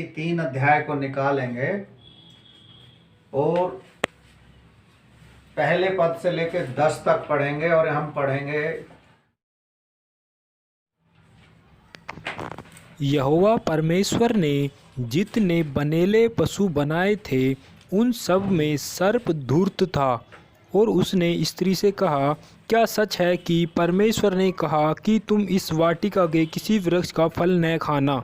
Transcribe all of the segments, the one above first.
3 अध्याय को निकालेंगे और पहले पद से लेकर 10 तक पढ़ेंगे और हम पढ़ेंगे। यहोवा परमेश्वर ने जितने बनेले पशु बनाए थे उन सब में सर्प धूर्त था। और उसने स्त्री से कहा, क्या सच है कि परमेश्वर ने कहा कि तुम इस वाटिका के किसी वृक्ष का फल न खाना?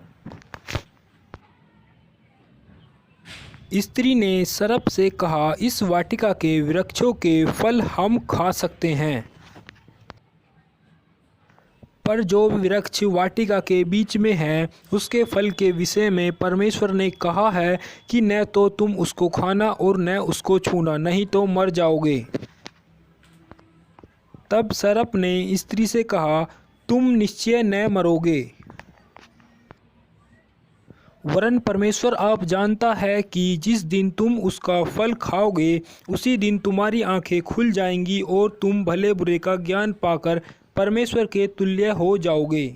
स्त्री ने सर्प से कहा, इस वाटिका के वृक्षों के फल हम खा सकते हैं, पर जो वृक्ष वाटिका के बीच में है उसके फल के विषय में परमेश्वर ने कहा है कि न तो तुम उसको खाना और न उसको छूना, नहीं तो मर जाओगे। तब सर्प ने स्त्री से कहा, तुम निश्चय न मरोगे, वरन परमेश्वर आप जानता है कि जिस दिन तुम उसका फल खाओगे उसी दिन तुम्हारी आंखें खुल जाएंगी और तुम भले बुरे का ज्ञान पाकर परमेश्वर के तुल्य हो जाओगे।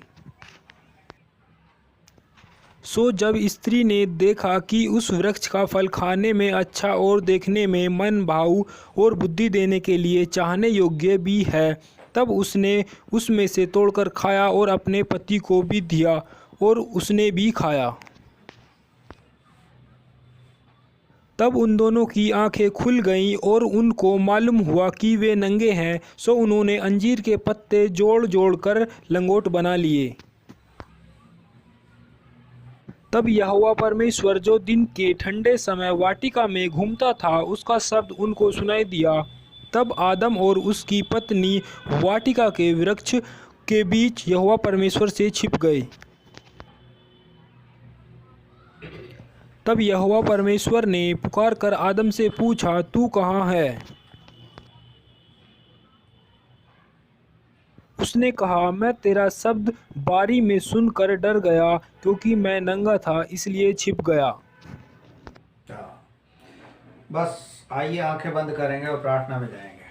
सो जब स्त्री ने देखा कि उस वृक्ष का फल खाने में अच्छा और देखने में मन भाऊ और बुद्धि देने के लिए चाहने योग्य भी है, तब उसने उसमें से तोड़कर खाया और अपने पति को भी दिया और उसने भी खाया। तब उन दोनों की आंखें खुल गईं और उनको मालूम हुआ कि वे नंगे हैं। सो उन्होंने अंजीर के पत्ते जोड़ जोड़ कर लंगोट बना लिए। तब यहोवा परमेश्वर जो दिन के ठंडे समय वाटिका में घूमता था उसका शब्द उनको सुनाई दिया। तब आदम और उसकी पत्नी वाटिका के वृक्ष के बीच यहोवा परमेश्वर से छिप गए। तब यहोवा परमेश्वर ने पुकार कर आदम से पूछा, तू कहाँ है? उसने कहा, मैं तेरा शब्द बारी में सुनकर डर गया, क्योंकि मैं नंगा था इसलिए छिप गया। बस आइए आंखें बंद करेंगे और प्रार्थना में जाएंगे।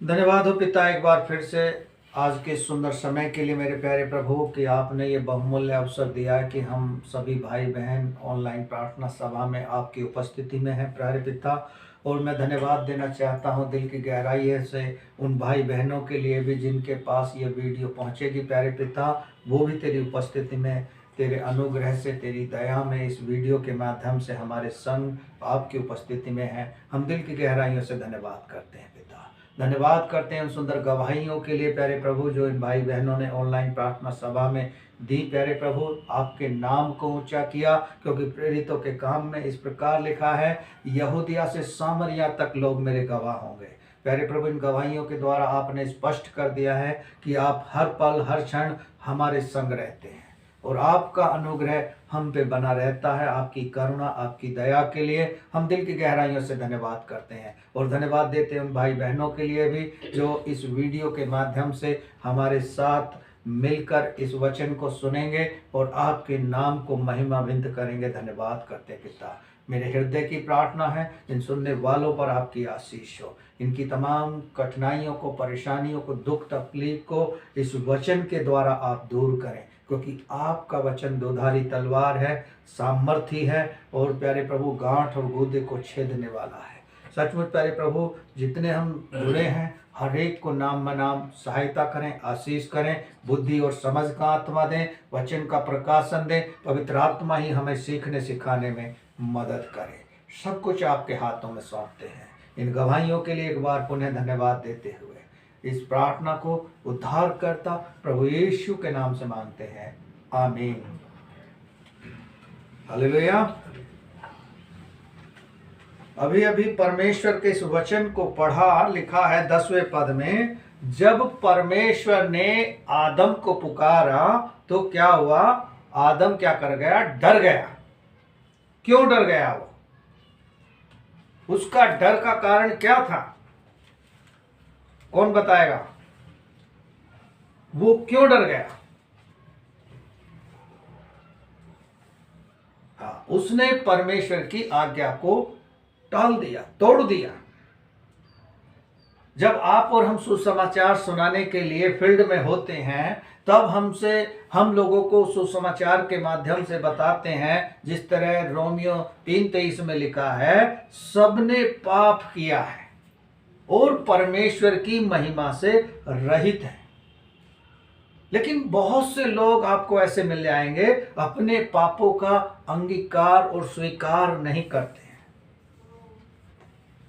धन्यवाद हो पिता एक बार फिर से आज के सुंदर समय के लिए मेरे प्यारे प्रभु कि आपने ये बहुमूल्य अवसर दिया है कि हम सभी भाई बहन ऑनलाइन प्रार्थना सभा में आपकी उपस्थिति में हैं प्यारे पिता। और मैं धन्यवाद देना चाहता हूं दिल की गहराई से उन भाई बहनों के लिए भी जिनके पास ये वीडियो पहुंचेगी प्यारे पिता, वो भी तेरी उपस्थिति में तेरे अनुग्रह से तेरी दया में इस वीडियो के माध्यम से हमारे संग आपकी उपस्थिति में हैं। हम दिल की गहराइयों से धन्यवाद करते हैं पिता। धन्यवाद करते हैं उन सुंदर गवाहियों के लिए प्यारे प्रभु जो इन भाई बहनों ने ऑनलाइन प्रार्थना सभा में दी प्यारे प्रभु। आपके नाम को ऊंचा किया क्योंकि प्रेरितों के काम में इस प्रकार लिखा है, यहूदिया से सामरिया तक लोग मेरे गवाह होंगे। प्यारे प्रभु इन गवाहियों के द्वारा आपने स्पष्ट कर दिया है कि आप हर पल हर क्षण हमारे संग रहते हैं और आपका अनुग्रह हम पे बना रहता है। आपकी करुणा आपकी दया के लिए हम दिल की गहराइयों से धन्यवाद करते हैं और धन्यवाद देते हैं उन भाई बहनों के लिए भी जो इस वीडियो के माध्यम से हमारे साथ मिलकर इस वचन को सुनेंगे और आपके नाम को महिमान्वित करेंगे। धन्यवाद करते पिता। मेरे हृदय की प्रार्थना है इन सुनने वालों पर आपकी आशीष हो, इनकी तमाम कठिनाइयों को परेशानियों को दुख तकलीफ को इस वचन के द्वारा आप दूर करें क्योंकि आपका वचन दोधारी तलवार है, सामर्थी है और प्यारे प्रभु गांठ और गूदे को छेदने वाला है। सचमुच प्यारे प्रभु जितने हम जुड़े हैं हर एक को नाम बनाम सहायता करें, आशीष करें, बुद्धि और समझ का आत्मा दें, वचन का प्रकाशन दें, पवित्र आत्मा ही हमें सीखने सिखाने में मदद करे। सब कुछ आपके हाथों में सौंपते हैं। इन गवाहियों के लिए एक बार पुनः धन्यवाद देते हुए इस प्रार्थना को उद्धारकर्ता प्रभु यीशु के नाम से मांगते हैं, आमीन। हालेलुया। अभी अभी परमेश्वर के इस वचन को पढ़ा, लिखा है 10वें पद में, जब परमेश्वर ने आदम को पुकारा तो क्या हुआ? आदम क्या कर गया? डर गया। क्यों डर गया? वो उसका डर का कारण क्या था? कौन बताएगा? वो क्यों डर गया? हाँ, उसने परमेश्वर की आज्ञा को टाल दिया, तोड़ दिया। जब आप और हम सुसमाचार सुनाने के लिए फील्ड में होते हैं, तब हम लोगों को सुसमाचार के माध्यम से बताते हैं, जिस तरह रोमियो 3:23 में लिखा है, सबने पाप किया है और परमेश्वर की महिमा से रहित है। लेकिन बहुत से लोग आपको ऐसे मिल जाएंगे, अपने पापों का अंगीकार और स्वीकार नहीं करते हैं।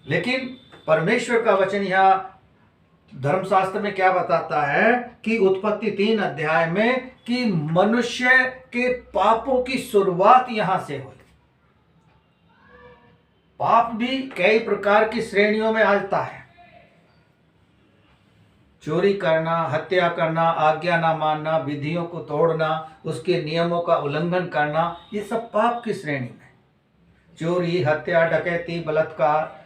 लेकिन परमेश्वर का वचन यहाँ धर्मशास्त्र में क्या बताता है कि उत्पत्ति 3 अध्याय में कि मनुष्य के पापों की शुरुआत यहां से हुई। पाप भी कई प्रकार की श्रेणियों में आता है। चोरी करना, हत्या करना, आज्ञा ना मानना, विधियों को तोड़ना, उसके नियमों का उल्लंघन करना, ये सब पाप की श्रेणी में। चोरी, हत्या, डकैती, बलात्कार,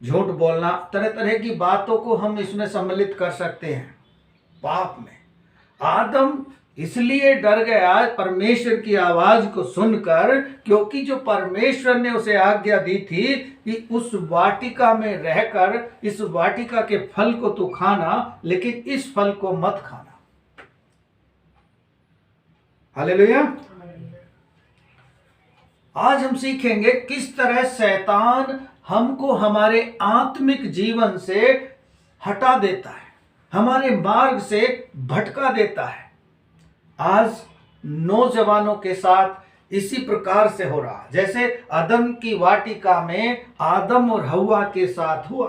झूठ बोलना, तरह तरह की बातों को हम इसमें सम्मिलित कर सकते हैं पाप में। आदम इसलिए डर गया परमेश्वर की आवाज को सुनकर, क्योंकि जो परमेश्वर ने उसे आज्ञा दी थी कि उस वाटिका में रहकर इस वाटिका के फल को तू खाना, लेकिन इस फल को मत खाना। हालेलुया। आज हम सीखेंगे किस तरह शैतान हमको हमारे आत्मिक जीवन से हटा देता है, हमारे मार्ग से भटका देता है। आज नौजवानों के साथ इसी प्रकार से हो रहा, जैसे अदम की वाटिका में आदम और हव्वा के साथ हुआ।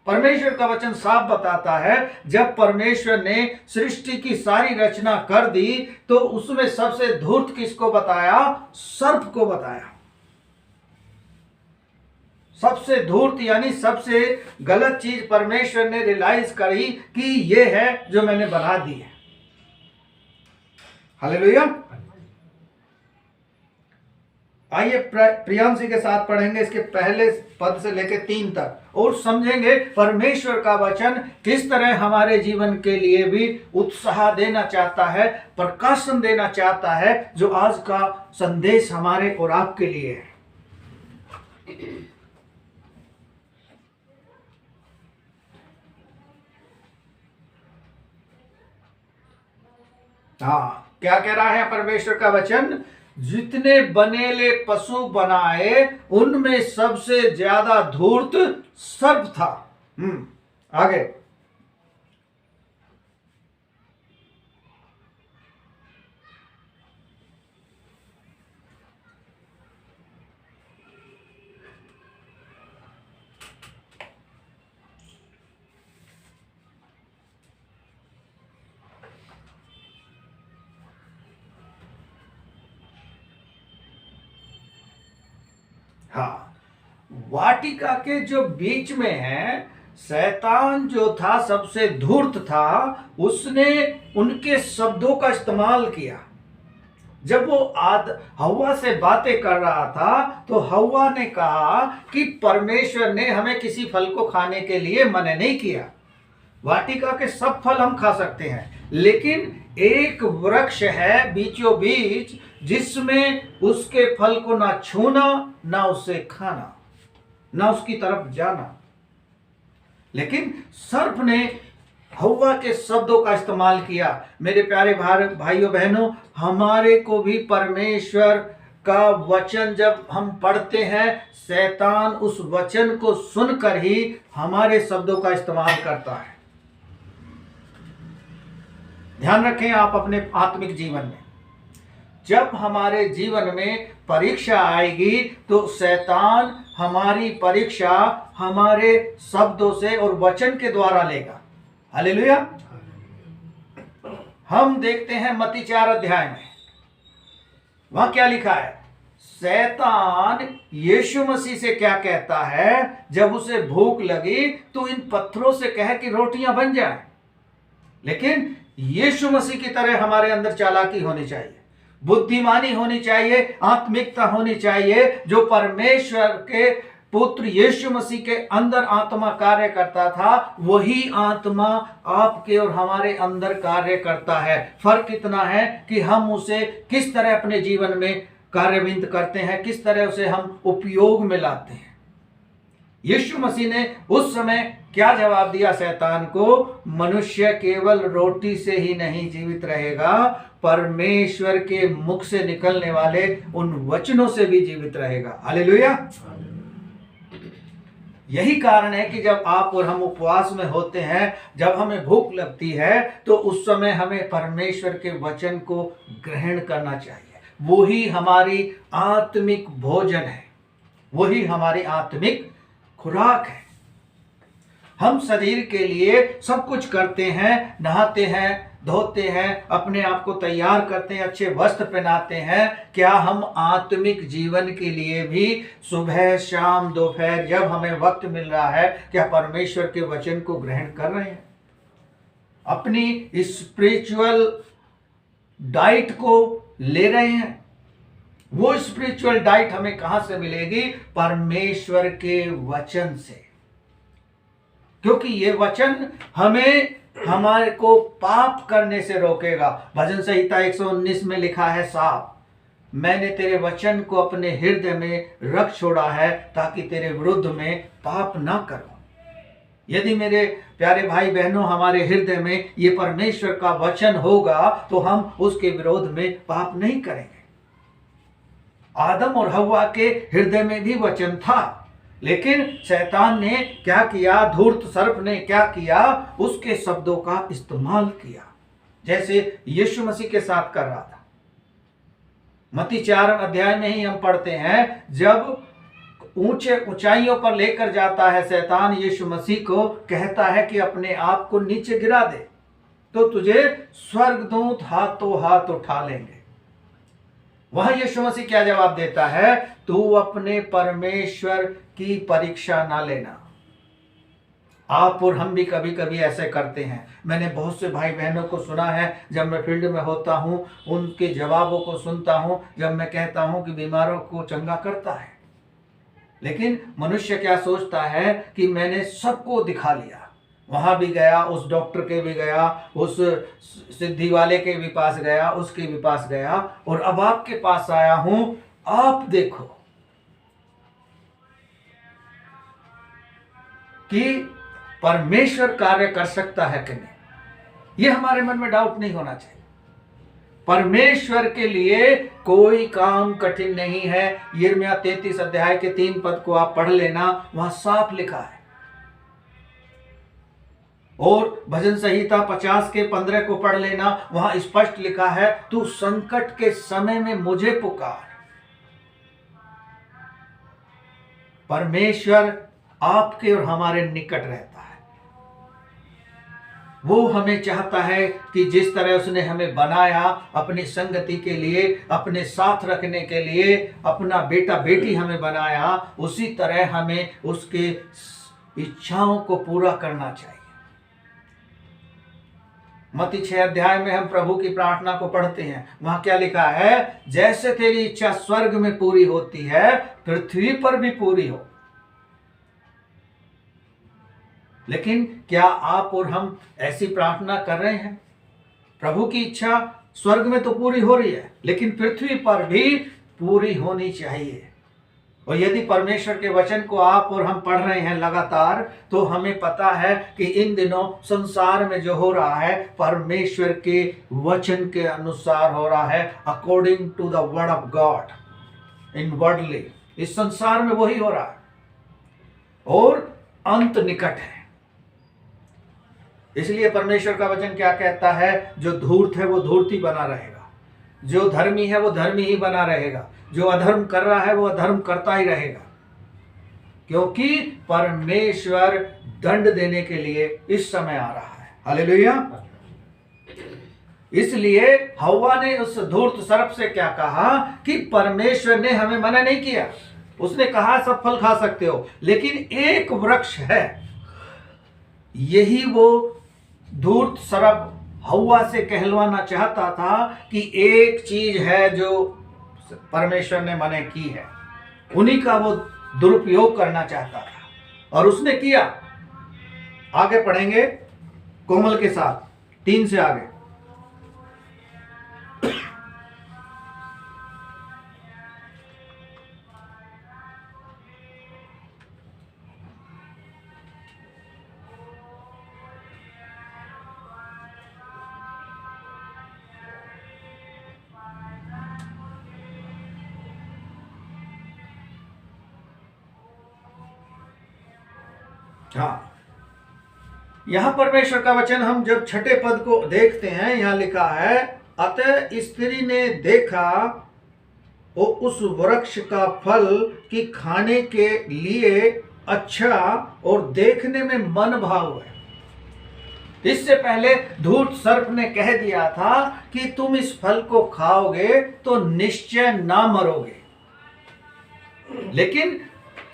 परमेश्वर का वचन साफ बताता है, जब परमेश्वर ने सृष्टि की सारी रचना कर दी तो उसमें सबसे धूर्त किसको बताया? सर्प को बताया। सबसे धूर्त यानी सबसे गलत चीज परमेश्वर ने रियलाइज करी कि ये है जो मैंने बना दी है। हालेलुया। आइए प्रियांशी के साथ पढ़ेंगे इसके पहले पद से लेकर 3 तक और समझेंगे परमेश्वर का वचन किस तरह हमारे जीवन के लिए भी उत्साह देना चाहता है, प्रकाशन देना चाहता है, जो आज का संदेश हमारे और आपके लिए है। हाँ, क्या कह रहा है परमेश्वर का वचन? जितने बनेले पशु बनाए उनमें सबसे ज्यादा धूर्त सर्प था। आगे। हाँ, वाटिका के जो बीच में है, शैतान जो था सबसे धूर्त था, उसने उनके शब्दों का इस्तेमाल किया। जब वो हव्वा से बातें कर रहा था तो हव्वा ने कहा कि परमेश्वर ने हमें किसी फल को खाने के लिए मना नहीं किया। वाटिका के सब फल हम खा सकते हैं, लेकिन एक वृक्ष है बीचों बीच जिसमें उसके फल को ना छूना, ना उसे खाना, ना उसकी तरफ जाना। लेकिन सर्प ने हव्वा के शब्दों का इस्तेमाल किया। मेरे प्यारे भाइयों बहनों, हमारे को भी परमेश्वर का वचन जब हम पढ़ते हैं, शैतान उस वचन को सुनकर ही हमारे शब्दों का इस्तेमाल करता है। ध्यान रखें आप अपने आत्मिक जीवन में, जब हमारे जीवन में परीक्षा आएगी तो शैतान हमारी परीक्षा हमारे शब्दों से और वचन के द्वारा लेगा। हालेलुया। हम देखते हैं मत्ती 4 अध्याय में, वहां क्या लिखा है? शैतान यीशु मसीह से क्या कहता है? जब उसे भूख लगी तो इन पत्थरों से कहे कि रोटियां बन जाएं। लेकिन यीशु मसीह की तरह हमारे अंदर चालाकी होनी चाहिए, बुद्धिमानी होनी चाहिए, आत्मिकता होनी चाहिए। जो परमेश्वर के पुत्र यीशु मसीह के अंदर आत्मा कार्य करता था, वही आत्मा आपके और हमारे अंदर कार्य करता है। फर्क इतना है कि हम उसे किस तरह अपने जीवन में कार्यान्वित करते हैं, किस तरह उसे हम उपयोग में लाते हैं। यीशु मसीह ने उस समय क्या जवाब दिया शैतान को? मनुष्य केवल रोटी से ही नहीं जीवित रहेगा, परमेश्वर के मुख से निकलने वाले उन वचनों से भी जीवित रहेगा। हालेलुया। यही कारण है कि जब आप और हम उपवास में होते हैं, जब हमें भूख लगती है, तो उस समय हमें परमेश्वर के वचन को ग्रहण करना चाहिए। वही हमारी आत्मिक भोजन है, वही हमारी आत्मिक खुराक है। हम शरीर के लिए सब कुछ करते हैं, नहाते हैं, धोते हैं, अपने आप को तैयार करते हैं, अच्छे वस्त्र पहनाते हैं। क्या हम आत्मिक जीवन के लिए भी सुबह, शाम, दोपहर जब हमें वक्त मिल रहा है, क्या परमेश्वर के वचन को ग्रहण कर रहे हैं? अपनी स्पिरिचुअल डाइट को ले रहे हैं? वो स्पिरिचुअल डाइट हमें कहां से मिलेगी? परमेश्वर के वचन से। क्योंकि ये वचन हमें हमारे को पाप करने से रोकेगा। भजन संहिता 119 में लिखा है साफ, मैंने तेरे वचन को अपने हृदय में रख छोड़ा है ताकि तेरे विरुद्ध में पाप ना करूं। यदि मेरे प्यारे भाई बहनों, हमारे हृदय में ये परमेश्वर का वचन होगा तो हम उसके विरोध में पाप नहीं करेंगे। आदम और हव्वा के हृदय में भी वचन था, लेकिन शैतान ने क्या किया? धूर्त सर्प ने क्या किया? उसके शब्दों का इस्तेमाल किया, जैसे यीशु मसीह के साथ कर रहा था। मत्ती 4 अध्याय में ही हम पढ़ते हैं, जब ऊंचाइयों पर लेकर जाता है शैतान यीशु मसीह को, कहता है कि अपने आप को नीचे गिरा दे तो तुझे स्वर्गदूत हाथों हाथ उठा लेंगे। वहां यीशु मसीह क्या जवाब देता है? तू अपने परमेश्वर की परीक्षा ना लेना। आप और हम भी कभी कभी ऐसे करते हैं। मैंने बहुत से भाई बहनों को सुना है, जब मैं फील्ड में होता हूं, उनके जवाबों को सुनता हूं, जब मैं कहता हूं कि बीमारों को चंगा करता है, लेकिन मनुष्य क्या सोचता है कि मैंने सबको दिखा लिया। वहां भी गया, उस डॉक्टर के भी गया, उस सिद्धि वाले के भी पास गया, उसके भी पास गया, और अब आपके पास आया हूं, आप देखो कि परमेश्वर कार्य कर सकता है कि नहीं। यह हमारे मन में डाउट नहीं होना चाहिए। परमेश्वर के लिए कोई काम कठिन नहीं है। यिर्मयाह 33 अध्याय के 3 पद को आप पढ़ लेना, वहां साफ लिखा है। और भजन संहिता 50 के 15 को पढ़ लेना, वहां स्पष्ट लिखा है, तू संकट के समय में मुझे पुकार। परमेश्वर आपके और हमारे निकट रहता है। वो हमें चाहता है कि जिस तरह उसने हमें बनाया अपनी संगति के लिए, अपने साथ रखने के लिए, अपना बेटा बेटी हमें बनाया, उसी तरह हमें उसके इच्छाओं को पूरा करना चाहिए। मत्ती 6 अध्याय में हम प्रभु की प्रार्थना को पढ़ते हैं, वहां क्या लिखा है? जैसे तेरी इच्छा स्वर्ग में पूरी होती है, पृथ्वी पर भी पूरी हो। लेकिन क्या आप और हम ऐसी प्रार्थना कर रहे हैं? प्रभु की इच्छा स्वर्ग में तो पूरी हो रही है, लेकिन पृथ्वी पर भी पूरी होनी चाहिए। और यदि परमेश्वर के वचन को आप और हम पढ़ रहे हैं लगातार, तो हमें पता है कि इन दिनों संसार में जो हो रहा है, परमेश्वर के वचन के अनुसार हो रहा है, according to the word of God inwardly. इस संसार में वही हो रहा है और अंत निकट है। इसलिए परमेश्वर का वचन क्या कहता है? जो धूर्त है वो धूर्त ही बना रहेगा, जो धर्मी है वो धर्मी ही बना रहेगा, जो अधर्म कर रहा है वो अधर्म करता ही रहेगा, क्योंकि परमेश्वर दंड देने के लिए इस समय आ रहा है। हालेलुया। इसलिए हव्वा ने उस धूर्त सर्प से क्या कहा कि परमेश्वर ने हमें मना नहीं किया। उसने कहा सब फल खा सकते हो, लेकिन एक वृक्ष है। यही वो धूर्त सर्प हव्वा से कहलवाना चाहता था कि एक चीज है जो परमेश्वर ने मना की है, उन्हीं का वो दुरुपयोग करना चाहता था और उसने किया। आगे पढ़ेंगे कोमल के साथ 3 से आगे। हाँ, यहाँ परमेश्वर का वचन हम जब छठे पद को देखते हैं, यहाँ लिखा है, अतः स्त्री ने देखा वो उस वृक्ष का फल कि खाने के लिए अच्छा और देखने में मन भाव है। इससे पहले धूर्त सर्प ने कह दिया था कि तुम इस फल को खाओगे तो निश्चय ना मरोगे, लेकिन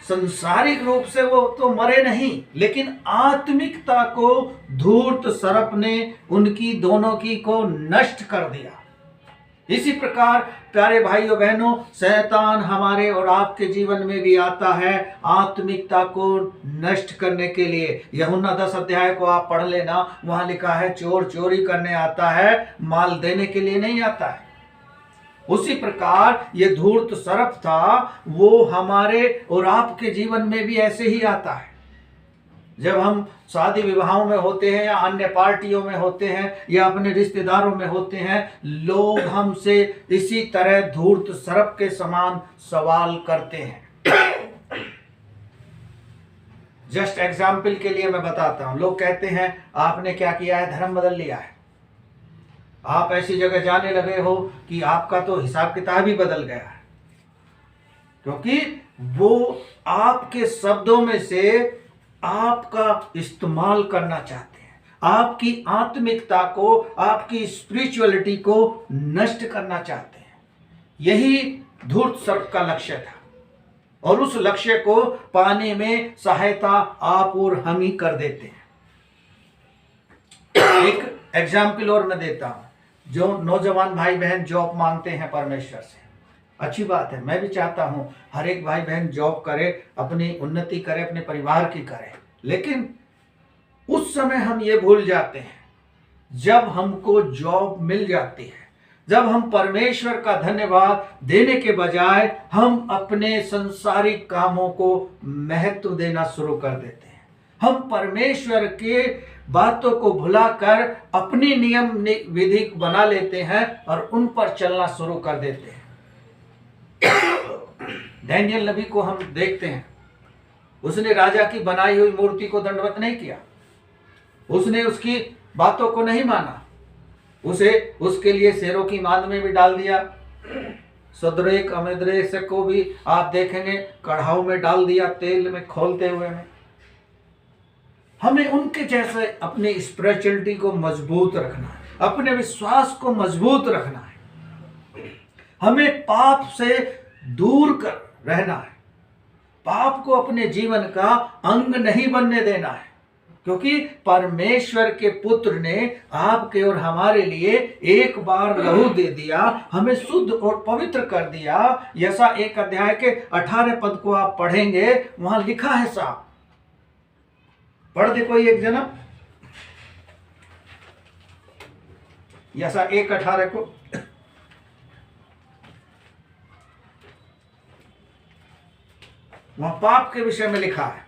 संसारिक रूप से वो तो मरे नहीं, लेकिन आत्मिकता को धूर्त सर्प ने उनकी दोनों की को नष्ट कर दिया। इसी प्रकार प्यारे भाइयों बहनों, शैतान हमारे और आपके जीवन में भी आता है आत्मिकता को नष्ट करने के लिए। यूहन्ना 10 अध्याय को आप पढ़ लेना, वहां लिखा है चोर चोरी करने आता है, माल देने के लिए नहीं आता है। उसी प्रकार ये धूर्त सर्प था, वो हमारे और आपके जीवन में भी ऐसे ही आता है। जब हम शादी विवाहों में होते हैं या अन्य पार्टियों में होते हैं या अपने रिश्तेदारों में होते हैं, लोग हमसे इसी तरह धूर्त सर्प के समान सवाल करते हैं। जस्ट एग्जाम्पल के लिए मैं बताता हूं। लोग कहते हैं आपने क्या किया है, धर्म बदल लिया है, आप ऐसी जगह जाने लगे हो कि आपका तो हिसाब किताब ही बदल गया है। क्योंकि वो आपके शब्दों में से आपका इस्तेमाल करना चाहते हैं, आपकी आत्मिकता को, आपकी स्पिरिचुअलिटी को नष्ट करना चाहते हैं। यही धूर्त सर्प का लक्ष्य था, और उस लक्ष्य को पाने में सहायता आप और हम ही कर देते हैं। एक एग्जाम्पल और मैं देता हूं। जो नौजवान भाई बहन जॉब मांगते हैं परमेश्वर से, अच्छी बात है, मैं भी चाहता हूं हर एक भाई बहन जॉब करे, अपनी उन्नति करे, अपने परिवार की करे। लेकिन उस समय हम ये भूल जाते हैं जब हमको जॉब मिल जाती है, जब हम परमेश्वर का धन्यवाद देने के बजाय हम अपने संसारिक कामों को महत्व देना शुरू कर देते हैं। हम परमेश्वर के बातों को भुलाकर अपनी नियम विधि बना लेते हैं और उन पर चलना शुरू कर देते हैं। डैनियल नबी को हम देखते हैं, उसने राजा की बनाई हुई मूर्ति को दंडवत नहीं किया, उसने उसकी बातों को नहीं माना, उसे उसके लिए शेरों की मांद में भी डाल दिया। सदरेक अमेद्रेक को भी आप देखेंगे कढ़ाऊ में डाल दिया, तेल में खोलते हुए में। हमें उनके जैसे अपनी स्पिरिचुअलिटी को मजबूत रखना है, अपने विश्वास को मजबूत रखना है। हमें पाप से दूर कर रहना है, पाप को अपने जीवन का अंग नहीं बनने देना है, क्योंकि परमेश्वर के पुत्र ने आपके और हमारे लिए एक बार लहू दे दिया, हमें शुद्ध और पवित्र कर दिया। यसा 1 अध्याय के 18 पद को आप पढ़ेंगे, वहां लिखा है साहब, पढ़ दे कोई एक जना, यसा 1:18 को। वहां पाप के विषय में लिखा है।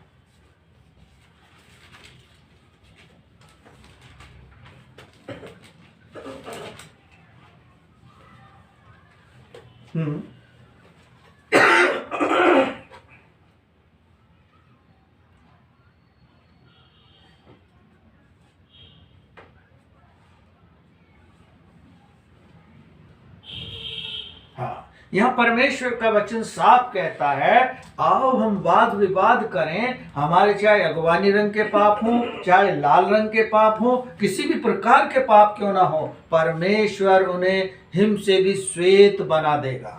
यहां परमेश्वर का वचन साफ कहता है, आओ हम वाद विवाद करें, हमारे चाहे अगवानी रंग के पाप हो, चाहे लाल रंग के पाप हो, किसी भी प्रकार के पाप क्यों ना हो, परमेश्वर उन्हें हिम से भी श्वेत बना देगा।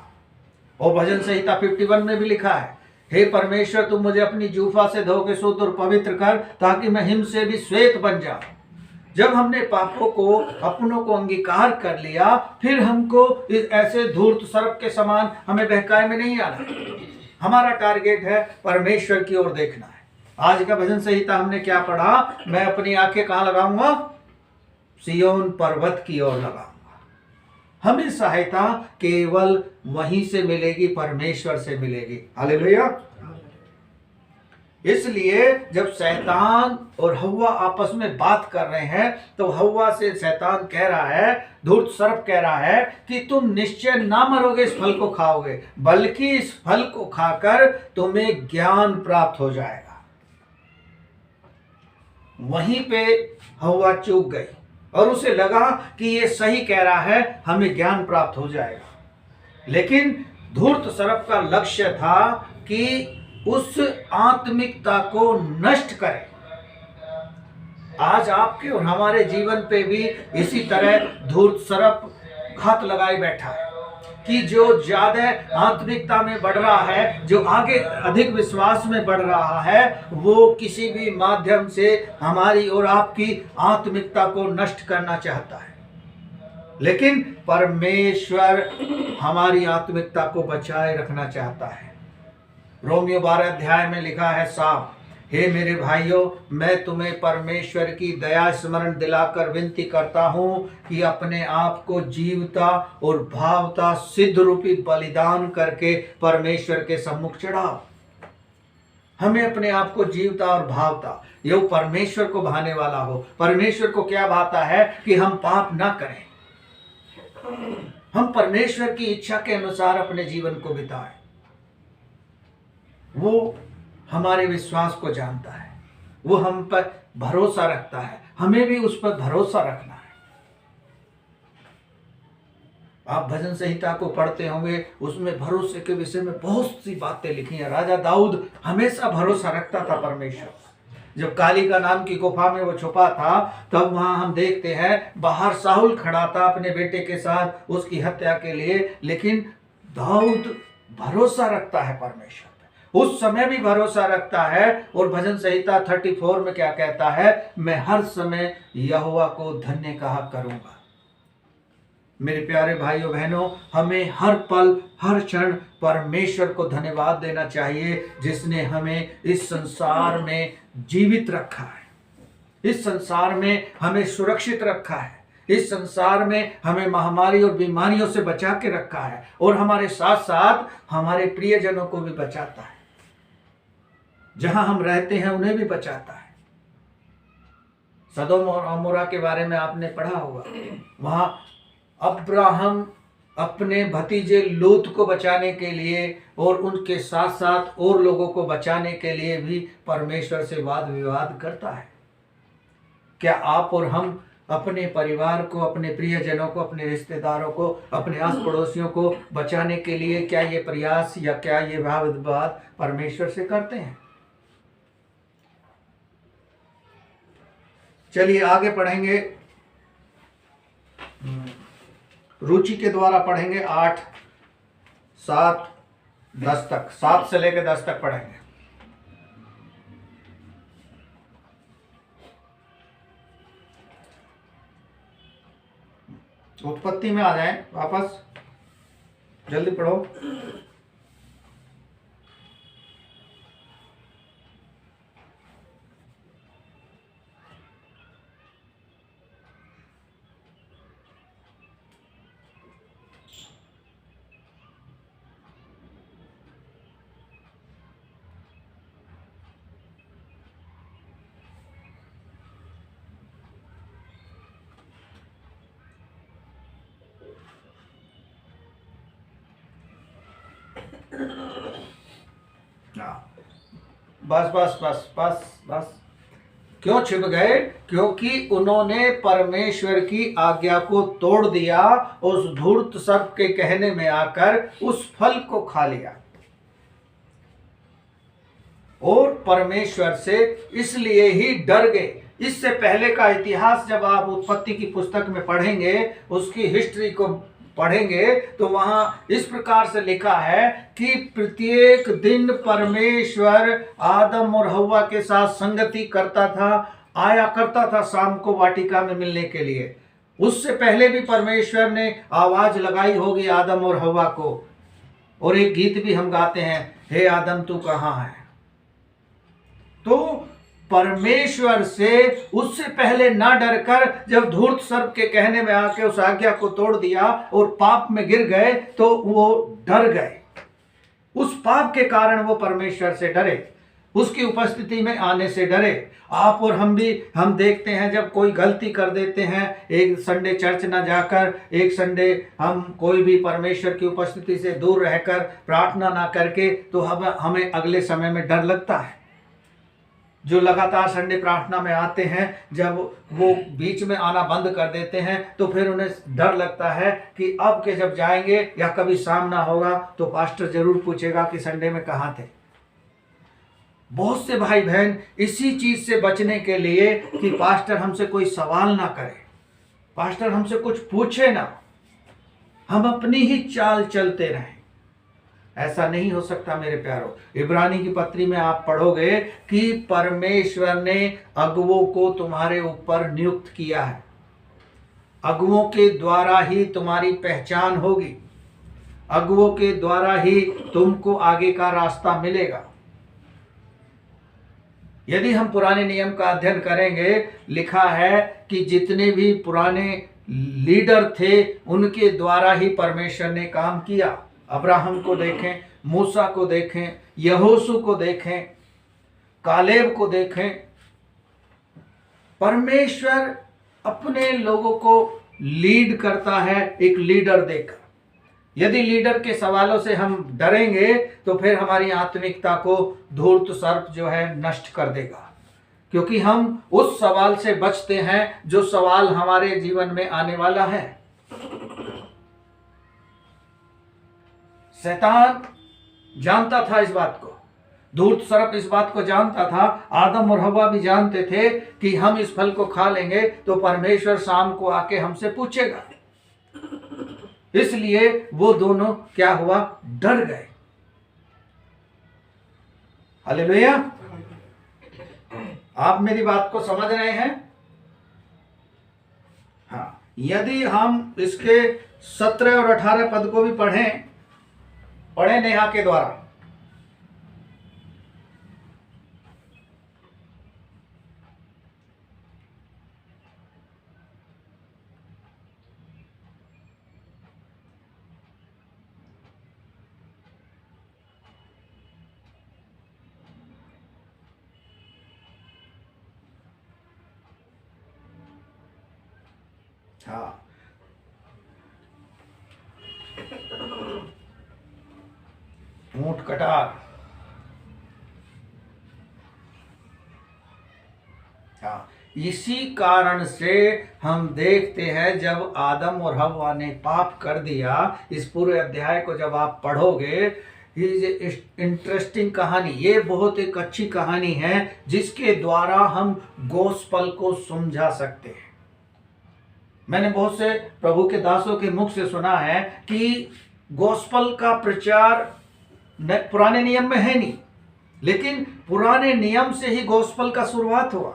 और भजन संहिता 51 में भी लिखा है, हे परमेश्वर तुम मुझे अपनी जूफा से धो के शुद्ध और पवित्र कर, ताकि मैं हिम से भी श्वेत बन जाऊं। जब हमने पापों को अपनों को अंगीकार कर लिया, फिर हमको इस ऐसे धूर्त सर्प के समान हमें बहकाए में नहीं आना। हमारा टारगेट है परमेश्वर की ओर देखना है। आज का भजन संहिता हमने क्या पढ़ा, मैं अपनी आंखें कहां लगाऊंगा, सियोन पर्वत की ओर लगाऊंगा। हमें सहायता केवल वहीं से मिलेगी, परमेश्वर से मिलेगी। हालेलुया। इसलिए जब शैतान और हव्वा आपस में बात कर रहे हैं, तो हव्वा से शैतान कह रहा है, धूर्त सर्प कह रहा है कि तुम निश्चय ना मरोगे इस फल को खाओगे, बल्कि इस फल को खाकर तुम्हें ज्ञान प्राप्त हो जाएगा। वहीं पे हवा चूक गई और उसे लगा कि ये सही कह रहा है, हमें ज्ञान प्राप्त हो जाएगा। लेकिन धूर्त सर्प का लक्ष्य था कि उस आत्मिकता को नष्ट करे। आज आपके और हमारे जीवन पे भी इसी तरह धूर्त सर्प घात लगाए बैठा है कि जो ज्यादा आत्मिकता में बढ़ रहा है, जो आगे अधिक विश्वास में बढ़ रहा है, वो किसी भी माध्यम से हमारी और आपकी आत्मिकता को नष्ट करना चाहता है। लेकिन परमेश्वर हमारी आत्मिकता को बचाए रखना चाहता है। रोमियो 12 अध्याय में लिखा है साफ, हे मेरे भाइयों, मैं तुम्हें परमेश्वर की दया स्मरण दिलाकर विनती करता हूं कि अपने आप को जीवता और भावता सिद्ध रूपी बलिदान करके परमेश्वर के सम्मुख चढ़ाओ। हमें अपने आप को जीवता और भावता, ये परमेश्वर को भाने वाला हो। परमेश्वर को क्या भाता है कि हम पाप ना करें, हम परमेश्वर की इच्छा के अनुसार अपने जीवन को बिताएं। वो हमारे विश्वास को जानता है, वो हम पर भरोसा रखता है, हमें भी उस पर भरोसा रखना है। आप भजन संहिता को पढ़ते होंगे, उसमें भरोसे के विषय में बहुत सी बातें लिखी हैं। राजा दाऊद हमेशा भरोसा रखता था परमेश्वर। जब कालिका नाम की गुफा में वो छुपा था, तब वहां हम देखते हैं बाहर साहुल खड़ा था अपने बेटे के साथ उसकी हत्या के लिए, लेकिन दाऊद भरोसा रखता है परमेश्वर पे, उस समय भी भरोसा रखता है। और भजन संहिता 34 में क्या कहता है, मैं हर समय यहोवा को धन्य कहा करूंगा। मेरे प्यारे भाइयों बहनों, हमें हर पल हर क्षण परमेश्वर को धन्यवाद देना चाहिए, जिसने हमें इस संसार में जीवित रखा है, इस संसार में हमें सुरक्षित रखा है, इस संसार में हमें महामारी और बीमारियों से बचा के रखा है, और हमारे साथ साथ हमारे प्रियजनों को भी बचाता है। जहां हम रहते हैं उन्हें भी बचाता है। सदोम और अमोरा के बारे में आपने पढ़ा होगा। वहां अब्राहम अपने भतीजे लूत को बचाने के लिए और उनके साथ साथ और लोगों को बचाने के लिए भी परमेश्वर से वाद विवाद करता है। क्या आप और हम अपने परिवार को, अपने प्रियजनों को, अपने रिश्तेदारों को, अपने आस पड़ोसियों को बचाने के लिए क्या ये प्रयास या क्या ये वाद विवाद परमेश्वर से करते हैं? चलिए आगे पढ़ेंगे, रुचि के द्वारा पढ़ेंगे 8, 7, 10 तक, 7 से लेकर 10 तक पढ़ेंगे। उत्पत्ति में आ जाएं वापस, जल्दी पढ़ो। बस बस बस बस बस। क्यों छिप गए? क्योंकि उन्होंने परमेश्वर की आज्ञा को तोड़ दिया, उस धूर्त सर्प के कहने में आकर उस फल को खा लिया। और परमेश्वर से इसलिए ही डर गए। इससे पहले का इतिहास जब आप उत्पत्ति की पुस्तक में पढ़ेंगे, उसकी हिस्ट्री को पढ़ेंगे, तो वहां इस प्रकार से लिखा है कि प्रत्येक दिन परमेश्वर आदम और हव्वा के साथ संगति करता था, आया करता था शाम को वाटिका में मिलने के लिए। उससे पहले भी परमेश्वर ने आवाज लगाई होगी आदम और हव्वा को, और एक गीत भी हम गाते हैं, हे आदम तू कहाँ है। तो परमेश्वर से उससे पहले ना डरकर जब धूर्त सर्प के कहने में आके उस आज्ञा को तोड़ दिया और पाप में गिर गए, तो वो डर गए। उस पाप के कारण वो परमेश्वर से डरे, उसकी उपस्थिति में आने से डरे। आप और हम भी, हम देखते हैं जब कोई गलती कर देते हैं, एक संडे चर्च ना जाकर, एक संडे हम कोई भी परमेश्वर की उपस्थिति से दूर रहकर प्रार्थना ना करके, तो हमें अगले समय में डर लगता है। जो लगातार संडे प्रार्थना में आते हैं, जब वो बीच में आना बंद कर देते हैं तो फिर उन्हें डर लगता है कि अब के जब जाएंगे या कभी सामना होगा तो पास्टर जरूर पूछेगा कि संडे में कहाँ थे। बहुत से भाई बहन इसी चीज से बचने के लिए कि पास्टर हमसे कोई सवाल ना करे, पास्टर हमसे कुछ पूछे ना, हम अपनी ही चाल चलते रहें। ऐसा नहीं हो सकता मेरे प्यारो। इब्रानी की पत्री में आप पढ़ोगे कि परमेश्वर ने अगुवों को तुम्हारे ऊपर नियुक्त किया है, अगुवों के द्वारा ही तुम्हारी पहचान होगी, अगुवों के द्वारा ही तुमको आगे का रास्ता मिलेगा। यदि हम पुराने नियम का अध्ययन करेंगे, लिखा है कि जितने भी पुराने लीडर थे उनके द्वारा ही परमेश्वर ने काम किया। अब्राहम को देखें, मूसा को देखें, यहोशू को देखें, कालेब को देखें। परमेश्वर अपने लोगों को लीड करता है एक लीडर देकर। यदि लीडर के सवालों से हम डरेंगे तो फिर हमारी आत्मिकता को धूर्त सर्प जो है नष्ट कर देगा, क्योंकि हम उस सवाल से बचते हैं जो सवाल हमारे जीवन में आने वाला है। शैतान जानता था इस बात को, धूर्त सर्प इस बात को जानता था, आदम और हव्वा भी जानते थे कि हम इस फल को खा लेंगे तो परमेश्वर शाम को आके हमसे पूछेगा। इसलिए वो दोनों क्या हुआ, डर गए। हालेलुया। आप मेरी बात को समझ रहे हैं? हाँ, यदि हम इसके 17 और 18 पद को भी पढ़ें नेहा के द्वारा। हाँ, ऊंट कटार। हाँ, इसी कारण से हम देखते हैं जब आदम और हव्वा ने पाप कर दिया, इस पूरे अध्याय को जब आप पढ़ोगे, इंटरेस्टिंग कहानी, ये बहुत एक अच्छी कहानी है जिसके द्वारा हम गॉस्पेल को समझा सकते हैं। मैंने बहुत से प्रभु के दासों के मुख से सुना है कि गॉस्पेल का प्रचार पुराने नियम में है नहीं, लेकिन पुराने नियम से ही गॉस्पेल का शुरुआत हुआ।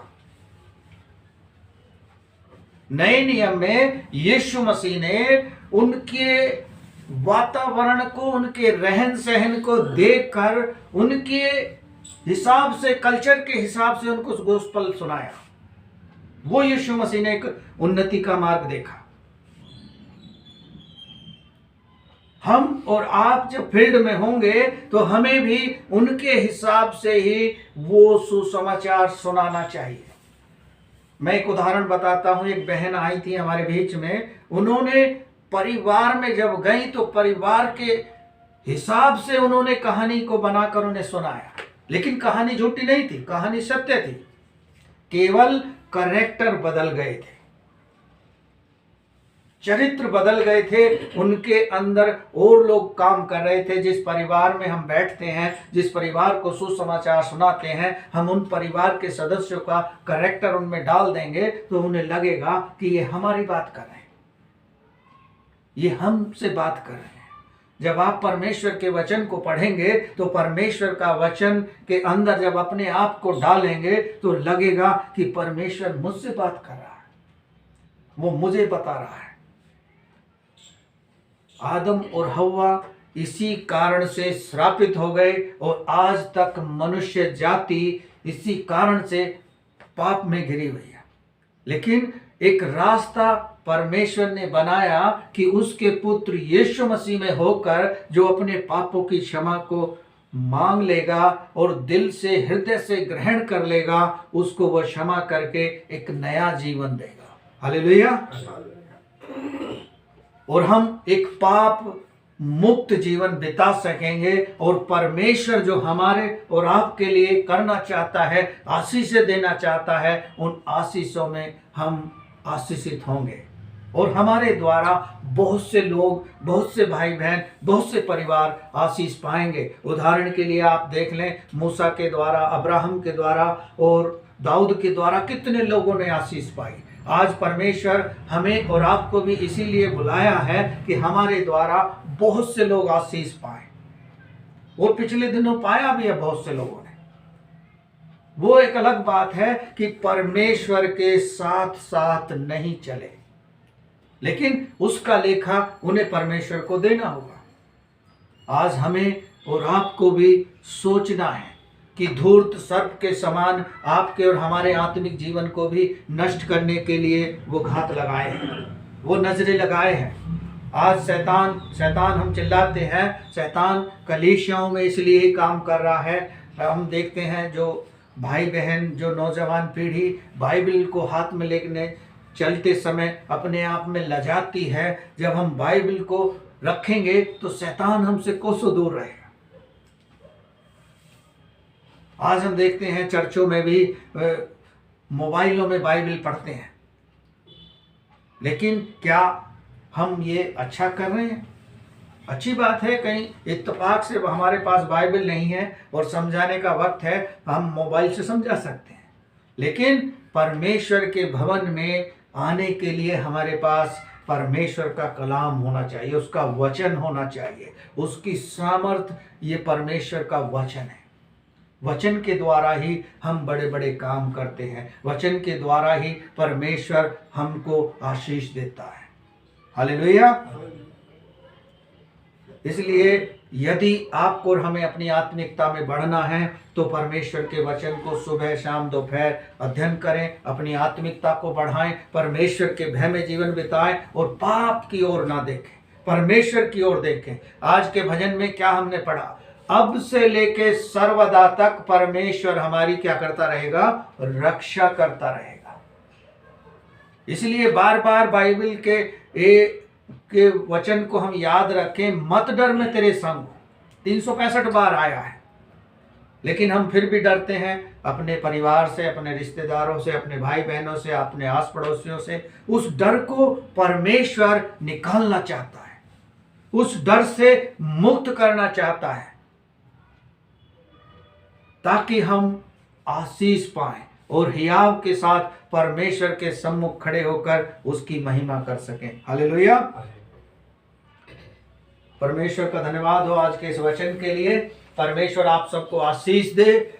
नए नियम में यीशु मसीह ने उनके वातावरण को, उनके रहन सहन को देखकर, उनके हिसाब से, कल्चर के हिसाब से उनको गॉस्पेल सुनाया। वो यीशु मसीह ने एक उन्नति का मार्ग देखा। हम और आप जब फील्ड में होंगे तो हमें भी उनके हिसाब से ही वो सुसमाचार सुनाना चाहिए। मैं एक उदाहरण बताता हूं। एक बहन आई थी हमारे बीच में, उन्होंने परिवार में जब गई तो परिवार के हिसाब से उन्होंने कहानी को बनाकर उन्हें सुनाया, लेकिन कहानी झूठी नहीं थी, कहानी सत्य थी, केवल कैरेक्टर बदल गए थे, चरित्र बदल गए थे, उनके अंदर और लोग काम कर रहे थे। जिस परिवार में हम बैठते हैं, जिस परिवार को सुसमाचार सुनाते हैं, हम उन परिवार के सदस्यों का कैरेक्टर उनमें डाल देंगे तो उन्हें लगेगा कि ये हमारी बात कर रहे हैं, ये हमसे बात कर रहे हैं। जब आप परमेश्वर के वचन को पढ़ेंगे तो परमेश्वर का वचन के अंदर जब अपने आप को डालेंगे तो लगेगा कि परमेश्वर मुझसे बात कर रहा है, वो मुझे बता रहा है। आदम और हव्वा इसी कारण से श्रापित हो गए और आज तक मनुष्य जाति इसी कारण से पाप में घिरी हुई है। लेकिन एक रास्ता परमेश्वर ने बनाया कि उसके पुत्र यीशु मसीह में होकर जो अपने पापों की क्षमा को मांग लेगा और दिल से, हृदय से ग्रहण कर लेगा, उसको वह क्षमा करके एक नया जीवन देगा। हालेलुया। और हम एक पाप मुक्त जीवन बिता सकेंगे और परमेश्वर जो हमारे और आपके लिए करना चाहता है, आशीषें देना चाहता है, उन आशीषों में हम आशीषित होंगे और हमारे द्वारा बहुत से लोग, बहुत से भाई बहन, बहुत से परिवार आशीष पाएंगे। उदाहरण के लिए आप देख लें, मूसा के द्वारा, अब्राहम के द्वारा और दाऊद के द्वारा कितने लोगों ने आशीष पाई। आज परमेश्वर हमें और आपको भी इसीलिए बुलाया है कि हमारे द्वारा बहुत से लोग आशीष पाए, और पिछले दिनों पाया भी है बहुत से लोगों ने। वो एक अलग बात है कि परमेश्वर के साथ साथ नहीं चले, लेकिन उसका लेखा उन्हें परमेश्वर को देना होगा। आज हमें और आपको भी सोचना है कि धूर्त सर्प के समान आपके और हमारे आत्मिक जीवन को भी नष्ट करने के लिए वो घात लगाए हैं, वो नजरें लगाए हैं। आज शैतान हम चिल्लाते हैं, शैतान कलीसियाओं में इसलिए ही काम कर रहा है। हम देखते हैं जो भाई बहन, जो नौजवान पीढ़ी बाइबल को हाथ में लेकर चलते समय अपने आप में लजाती है। जब हम बाइबल को रखेंगे तो शैतान हमसे कोसों दूर रहेगा। आज हम देखते हैं चर्चों में भी मोबाइलों में बाइबल पढ़ते हैं, लेकिन क्या हम ये अच्छा कर रहे हैं? अच्छी बात है, कहीं इत्तेफाक से हमारे पास बाइबल नहीं है और समझाने का वक्त है, हम मोबाइल से समझा सकते हैं, लेकिन परमेश्वर के भवन में आने के लिए हमारे पास परमेश्वर का कलाम होना चाहिए, उसका वचन होना चाहिए, उसकी सामर्थ, ये परमेश्वर का वचन है। वचन के द्वारा ही हम बड़े बड़े काम करते हैं, वचन के द्वारा ही परमेश्वर हमको आशीष देता है। हालेलुया। इसलिए यदि आपको और हमें अपनी आत्मिकता में बढ़ना है तो परमेश्वर के वचन को सुबह शाम दोपहर अध्ययन करें, अपनी आत्मिकता को बढ़ाएं, परमेश्वर के भय में जीवन बिताएं और पाप की ओर ना देखें, परमेश्वर की ओर देखें। आज के भजन में क्या हमने पढ़ा? अब से लेके सर्वदा तक परमेश्वर हमारी क्या करता रहेगा? रक्षा करता रहेगा। इसलिए बार बार बाइबल के वचन को हम याद रखें, मत डर मैं तेरे संग हूं। 365 बार आया है, लेकिन हम फिर भी डरते हैं अपने परिवार से, अपने रिश्तेदारों से, अपने भाई बहनों से, अपने आस पड़ोसियों से। उस डर को परमेश्वर निकालना चाहता है, उस डर से मुक्त करना चाहता है, ताकि हम आशीष पाएं और हियाव के साथ परमेश्वर के सम्मुख खड़े होकर उसकी महिमा कर सकें। हालेलुया। परमेश्वर का धन्यवाद हो आज के इस वचन के लिए। परमेश्वर आप सबको आशीष दे।